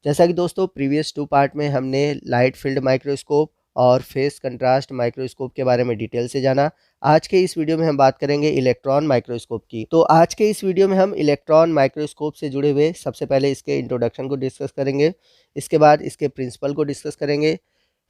जैसा कि दोस्तों प्रीवियस 2 पार्ट में हमने लाइट फील्ड माइक्रोस्कोप और फेस कंट्रास्ट माइक्रोस्कोप के बारे में डिटेल से जाना। आज के इस वीडियो में हम बात करेंगे इलेक्ट्रॉन माइक्रोस्कोप की। तो आज के इस वीडियो में हम इलेक्ट्रॉन माइक्रोस्कोप से जुड़े हुए सबसे पहले इसके इंट्रोडक्शन को डिस्कस करेंगे, इसके बाद इसके प्रिंसिपल को डिस्कस करेंगे,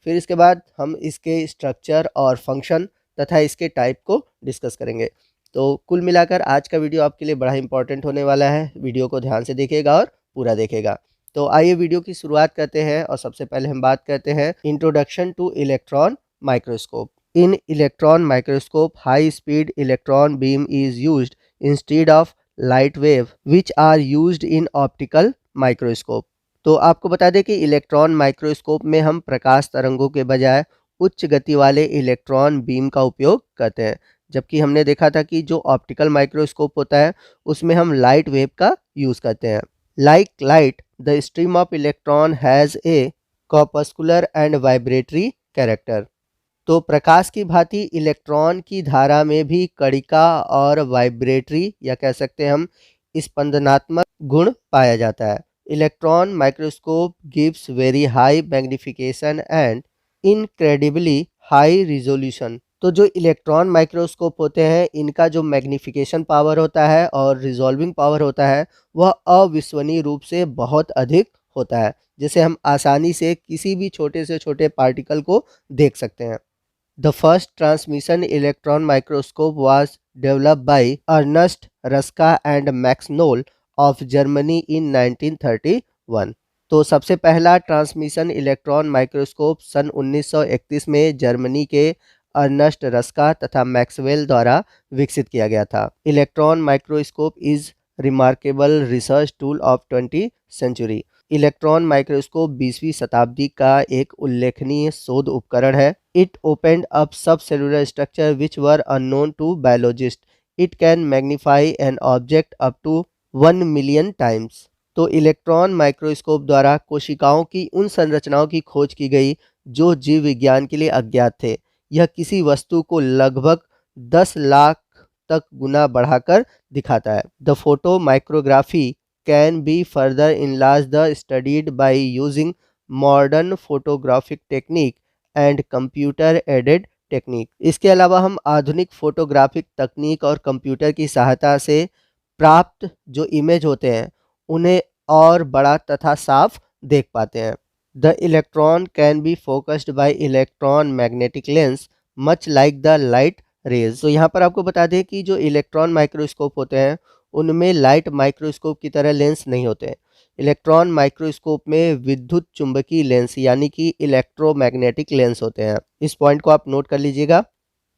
फिर इसके बाद हम इसके स्ट्रक्चर और फंक्शन तथा इसके टाइप को डिस्कस करेंगे। तो कुल मिलाकर आज का वीडियो आपके लिए बड़ा इंपॉर्टेंट होने वाला है। वीडियो को ध्यान से देखिएगा और पूरा देखिएगा। तो आइए वीडियो की शुरुआत करते हैं और सबसे पहले हम बात करते हैं introduction to electron microscope. In electron microscope high speed electron beam is used instead of light wave which are used in optical microscope. तो आपको बता दें कि इलेक्ट्रॉन माइक्रोस्कोप में हम प्रकाश तरंगों के बजाय उच्च गति वाले इलेक्ट्रॉन बीम का उपयोग करते हैं, जबकि हमने देखा था कि जो ऑप्टिकल माइक्रोस्कोप होता है उसमें हम लाइट वेव का यूज़ करते हैं। Like light, the stream of electron has a corpuscular and vibratory character. तो प्रकाश की भांति इलेक्ट्रॉन की धारा में भी कणिका और वाइब्रेटरी या कह सकते हैं हम स्पंदनात्मक गुण पाया जाता है। Electron microscope gives very high magnification and incredibly high resolution. तो जो इलेक्ट्रॉन माइक्रोस्कोप होते हैं इनका जो मैग्निफिकेशन पावर होता है और रिजॉल्विंग पावर होता है वह अविश्वसनीय रूप से बहुत अधिक होता है, जिसे हम आसानी से किसी भी छोटे से छोटे पार्टिकल को देख सकते हैं। The first transmission electron microscope was developed by Ernst Ruska and Max Knoll of Germany in 1931। तो सबसे पहला ट्रांसमिशन इलेक्ट्रॉन माइक्रोस्कोप सन 1931 में जर्मनी के अर्नस्ट रस्का तथा मैक्सवेल द्वारा विकसित किया गया था। Electron microscope is remarkable research tool of 20th century. Electron microscope 20वीं शताब्दी का एक उल्लेखनीय शोध उपकरण है। It opened up subcellular structure which were unknown to biologist. It can magnify an object up to 1 million times. तो electron microscope द्वारा कोशिकाओं की उन संरचनाओं की खोज की गई जो जीव विज्ञान के लिए अज्ञात थे। यह किसी वस्तु को लगभग 10 लाख तक गुना बढ़ाकर दिखाता है। The photo micrography can be further enlarge the studied by using modern photographic technique and computer aided technique. इसके अलावा हम आधुनिक फोटोग्राफिक तकनीक और कंप्यूटर की सहायता से प्राप्त जो इमेज होते हैं उन्हें और बड़ा तथा साफ देख पाते हैं। The electron can be focused bye electron magnetic lens much like the light rays. तो यहाँ पर आपको बता दें कि जो इलेक्ट्रॉन माइक्रोस्कोप होते हैं उनमें लाइट माइक्रोस्कोप की तरह लेंस नहीं होते हैं। इलेक्ट्रॉन माइक्रोस्कोप में विद्युत चुंबकीय लेंस यानी कि इलेक्ट्रोमैग्नेटिक लेंस होते हैं। इस पॉइंट को आप नोट कर लीजिएगा।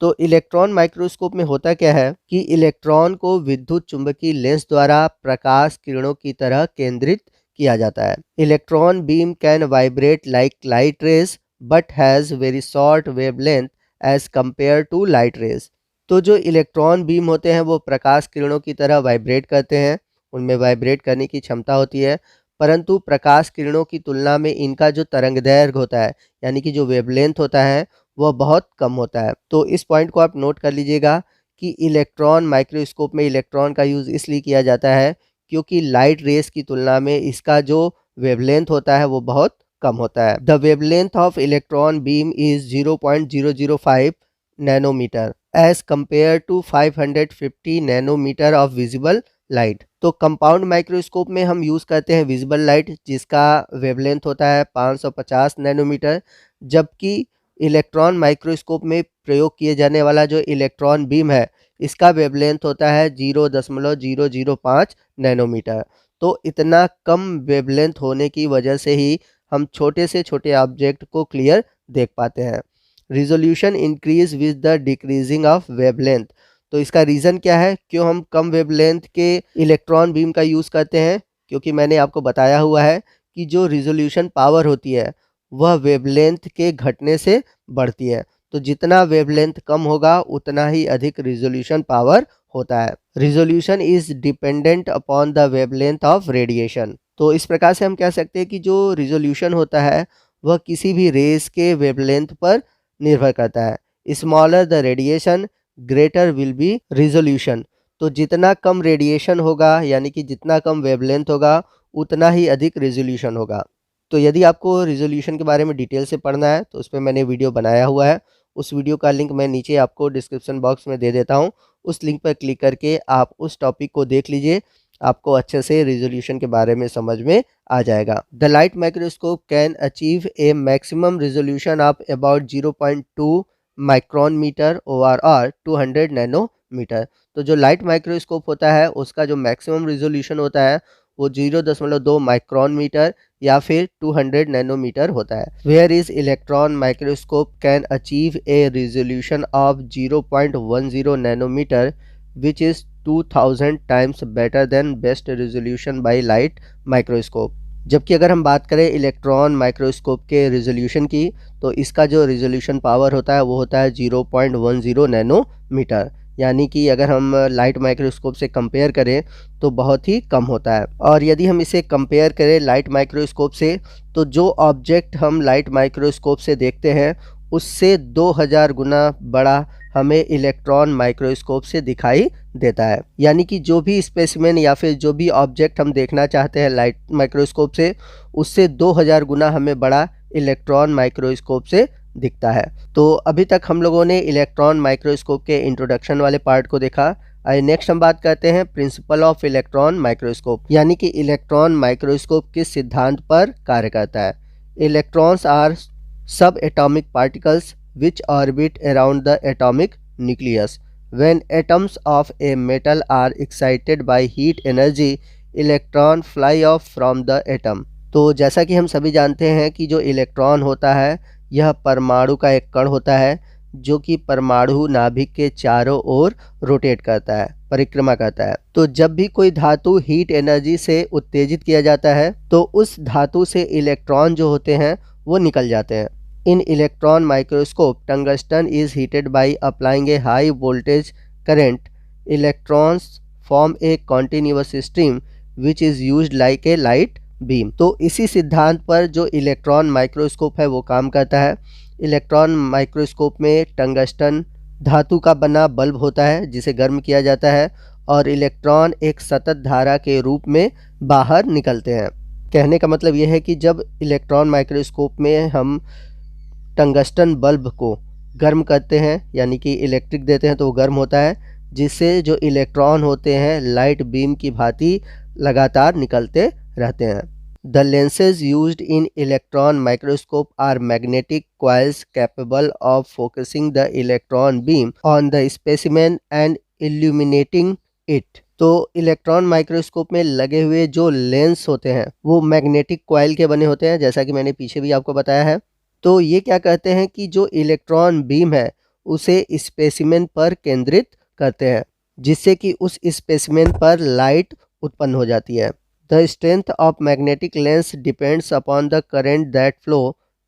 तो इलेक्ट्रॉन माइक्रोस्कोप में होता क्या है कि इलेक्ट्रॉन को विद्युत चुंबकीय लेंस द्वारा प्रकाश किरणों की तरह केंद्रित किया जाता है। Electron beam can vibrate like light rays but has very short wavelength as compare to light rays. तो जो इलेक्ट्रॉन बीम होते हैं वो प्रकाश किरणों की तरह वाइब्रेट करते हैं, उनमें वाइब्रेट करने की क्षमता होती है, परंतु प्रकाश किरणों की तुलना में इनका जो तरंगदैर्घ्य होता है यानी कि जो वेवलेंथ होता है वह बहुत कम होता है। तो इस पॉइंट को आप नोट कर लीजिएगा कि इलेक्ट्रॉन माइक्रोस्कोप में इलेक्ट्रॉन का यूज़ इसलिए किया जाता है क्योंकि लाइट रेस की तुलना में इसका जो वेवलेंथ होता है वो बहुत कम होता है। The wavelength of electron beam is 0.005 nanometer as compare to 550 nanometer of visible light. तो कंपाउंड माइक्रोस्कोप में हम यूज़ करते हैं विजिबल लाइट जिसका वेवलेंथ होता है 550 नैनोमीटर, जबकि इलेक्ट्रॉन माइक्रोस्कोप में प्रयोग किए जाने वाला जो इलेक्ट्रॉन बीम है इसका वेवलेंथ होता है 0.005 नैनोमीटर। तो इतना कम वेवलेंथ होने की वजह से ही हम छोटे से छोटे ऑब्जेक्ट को क्लियर देख पाते हैं। Resolution increase with the decreasing of wavelength. तो इसका रीज़न क्या है क्यों हम कम वेवलेंथ के इलेक्ट्रॉन बीम का यूज़ करते हैं? क्योंकि मैंने आपको बताया हुआ है कि जो रिजोल्यूशन पावर होती है वह वेवलेंथ के घटने से बढ़ती है। तो जितना वेवलेंथ कम होगा उतना ही अधिक रिजोल्यूशन पावर होता है। Resolution is dependent upon the wavelength of radiation. तो इस प्रकार से हम कह सकते हैं कि जो रिजोल्यूशन होता है वह किसी भी रेस के वेवलेंथ पर निर्भर करता है। Smaller the radiation greater will be resolution. तो जितना कम रेडिएशन होगा यानी कि जितना कम वेवलेंथ होगा उतना ही अधिक रिजोल्यूशन होगा। तो यदि आपको रिजोल्यूशन के बारे में डिटेल से पढ़ना है तो उस पर मैंने वीडियो बनाया हुआ है। उस वीडियो का लिंक मैं नीचे आपको डिस्क्रिप्शन बॉक्स में दे देता हूँ। उस लिंक पर क्लिक करके आप उस टॉपिक को देख लीजिए, आपको अच्छे से रिजोल्यूशन के बारे में समझ में आ जाएगा। The light microscope can achieve a maximum resolution of about 0.2 micron meter OR 200 nanometer. तो जो लाइट माइक्रोस्कोप होता है उसका जो मैक्सिमम रिजोल्यूशन होता है वो 0.2 माइक्रोन मीटर या फिर 200 नैनोमीटर होता है। Where is electron microscope can achieve a resolution of 0.10 nanometer which is 2000 times better than best resolution by light microscope. जबकि अगर हम बात करें इलेक्ट्रॉन माइक्रोस्कोप के रिजोल्यूशन की तो इसका जो रिजोल्यूशन पावर होता है वो होता है 0.10 नैनोमीटर, यानी कि अगर हम लाइट माइक्रोस्कोप से कंपेयर करें तो बहुत ही कम होता है। और यदि हम इसे कंपेयर करें लाइट माइक्रोस्कोप से तो जो ऑब्जेक्ट हम लाइट माइक्रोस्कोप से देखते हैं उससे 2000 गुना बड़ा हमें इलेक्ट्रॉन माइक्रोस्कोप से दिखाई देता है। यानी कि जो भी स्पेसिमेन या फिर जो भी ऑब्जेक्ट हम देखना चाहते हैं लाइट माइक्रोस्कोप से उससे 2000 गुना हमें बड़ा इलेक्ट्रॉन माइक्रोस्कोप से दिखता है। तो अभी तक हम लोगों ने इलेक्ट्रॉन माइक्रोस्कोप के इंट्रोडक्शन वाले पार्ट को देखा। नेक्स्ट हम बात करते हैं प्रिंसिपल ऑफ इलेक्ट्रॉन माइक्रोस्कोप, यानी कि इलेक्ट्रॉन माइक्रोस्कोप किस सिद्धांत पर कार्य करता है। इलेक्ट्रॉन्स आर सब atomic particles which orbit around the atomic nucleus. When atoms of a metal are excited by heat energy, electron fly off from the atom. तो जैसा कि हम सभी जानते हैं कि जो इलेक्ट्रॉन होता है यह परमाणु का एक कण होता है जो कि परमाणु नाभिक के चारों ओर रोटेट करता है, परिक्रमा करता है। तो जब भी कोई धातु हीट एनर्जी से उत्तेजित किया जाता है तो उस धातु से इलेक्ट्रॉन जो होते हैं वो निकल जाते हैं। In electron microscope, tungsten is heated by applying a high voltage current. Electrons form a continuous stream which is used like a light beam. तो इसी सिद्धांत पर जो इलेक्ट्रॉन माइक्रोस्कोप है वो काम करता है। इलेक्ट्रॉन माइक्रोस्कोप में टंगस्टन धातु का बना बल्ब होता है जिसे गर्म किया जाता है और इलेक्ट्रॉन एक सतत धारा के रूप में बाहर निकलते हैं। कहने का मतलब यह है कि जब इलेक्ट्रॉन माइक्रोस्कोप में हम टंगस्टन बल्ब को गर्म करते हैं यानी कि इलेक्ट्रिक देते हैं तो वो गर्म होता है, जिससे जो इलेक्ट्रॉन होते हैं लाइट बीम की भांति लगातार निकलते रहते हैं। The lenses used in electron microscope are magnetic coils capable of focusing the electron beam on the specimen and illuminating it. तो इलेक्ट्रॉन माइक्रोस्कोप में लगे हुए जो लेंस होते हैं वो मैग्नेटिक कॉइल के बने होते हैं, जैसा कि मैंने पीछे भी आपको बताया है। तो ये क्या कहते हैं कि जो इलेक्ट्रॉन बीम है उसे स्पेसिमेन पर केंद्रित करते हैं जिससे कि उस स्पेसिमेन पर लाइट उत्पन्न हो जाती है। The strength of magnetic lens depends upon the current that flow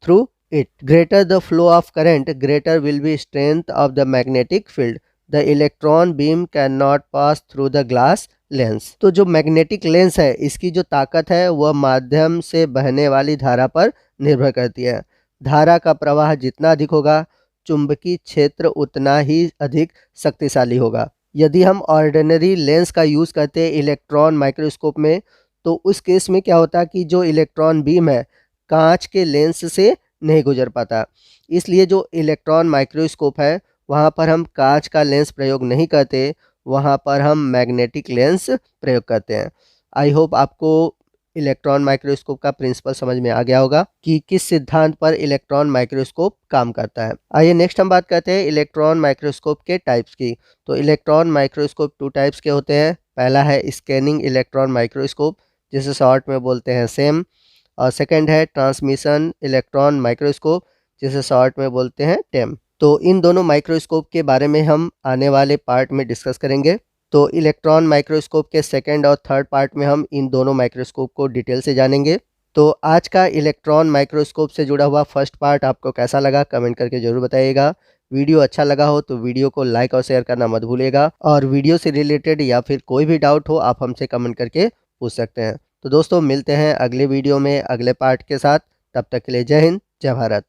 through it. Greater the flow of current greater will be strength of the magnetic field. The electron beam can not pass through the glass lens. तो जो magnetic lens है इसकी जो ताकत है वह माध्यम से बहने वाली धारा पर निर्भर करती है। धारा का प्रवाह जितना अधिक होगा चुंबकीय क्षेत्र उतना ही अधिक शक्तिशाली होगा। यदि हम ऑर्डिनरी लेंस का यूज़ करते हैं इलेक्ट्रॉन माइक्रोस्कोप में तो उस केस में क्या होता है कि जो इलेक्ट्रॉन बीम है कांच के लेंस से नहीं गुजर पाता। इसलिए जो इलेक्ट्रॉन माइक्रोस्कोप है वहाँ पर हम कांच का लेंस प्रयोग नहीं करते, वहाँ पर हम मैग्नेटिक लेंस प्रयोग करते हैं। आई होप आपको इलेक्ट्रॉन माइक्रोस्कोप का प्रिंसिपल समझ में आ गया होगा कि किस सिद्धांत पर इलेक्ट्रॉन माइक्रोस्कोप काम करता है। आइए नेक्स्ट हम बात करते हैं इलेक्ट्रॉन माइक्रोस्कोप के टाइप्स की। तो इलेक्ट्रॉन माइक्रोस्कोप 2 टाइप्स के होते हैं। पहला है स्कैनिंग इलेक्ट्रॉन माइक्रोस्कोप जिसे शॉर्ट में बोलते हैं सेम, और सेकेंड है ट्रांसमिशन इलेक्ट्रॉन माइक्रोस्कोप जिसे शॉर्ट में बोलते हैं टेम। तो इन दोनों माइक्रोस्कोप के बारे में हम आने वाले पार्ट में डिस्कस करेंगे। तो इलेक्ट्रॉन माइक्रोस्कोप के सेकंड और थर्ड पार्ट में हम इन दोनों माइक्रोस्कोप को डिटेल से जानेंगे। तो आज का इलेक्ट्रॉन माइक्रोस्कोप से जुड़ा हुआ फर्स्ट पार्ट आपको कैसा लगा कमेंट करके ज़रूर बताइएगा। वीडियो अच्छा लगा हो तो वीडियो को लाइक और शेयर करना मत भूलिएगा, और वीडियो से रिलेटेड या फिर कोई भी डाउट हो आप हमसे कमेंट करके पूछ सकते हैं। तो दोस्तों मिलते हैं अगले वीडियो में अगले पार्ट के साथ। तब तक के लिए जय हिंद, जय भारत।